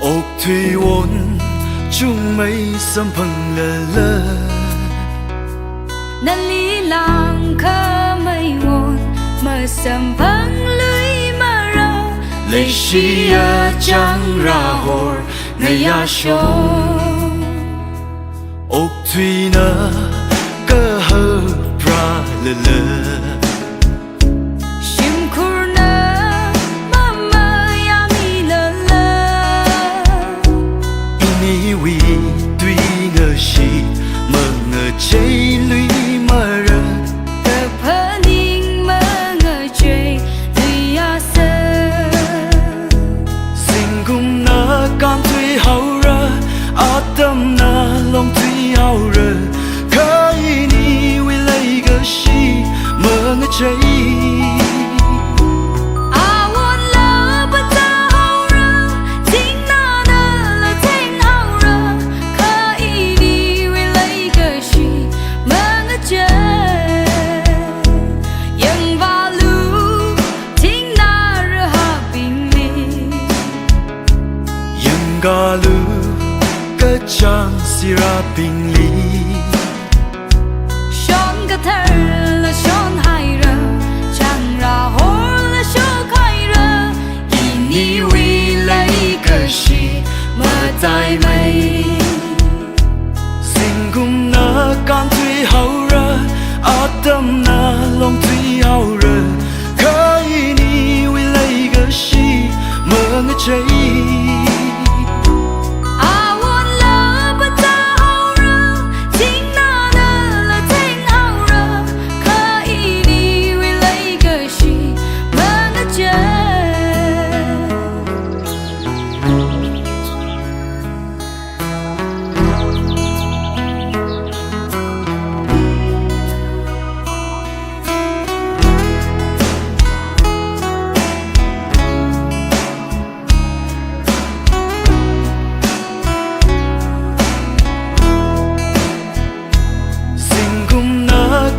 옥 thủy ôn chung mây sâm phẳng lờ lơ nan lý làng khơ mây ôn mờ sầm vắng lưới mờ rơ lệ xì ya trăng ra hồi ngày ya show 옥 thủy nơ cơ hơ pra lờ lơ chơi lũy mơ rơ tờ phơ ninh mơ ngờ chơi lũy ya sơ sinh cùng na can thủy hậu rơ a tâm na lòng thủy hậu rơ khơi ni vì lấy cái gì mơ ngờ chơi ga lu cơ chang sira ping li shon ga thar la shon hai ra chang ra hor la sho khai ra ni wi lấy cơ shi mơ tai mây sinh cùng na can thủy hậu ra a tâm na lòng thủy hậu ra khơi ni wi lấy cơ shi mơ ngỡ chơi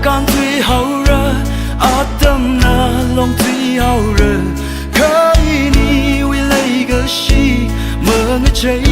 can thủy hậu ra a tâm na lòng thủy hậu ra khơi ni vì lấy cái gì mơ ngỡ chơi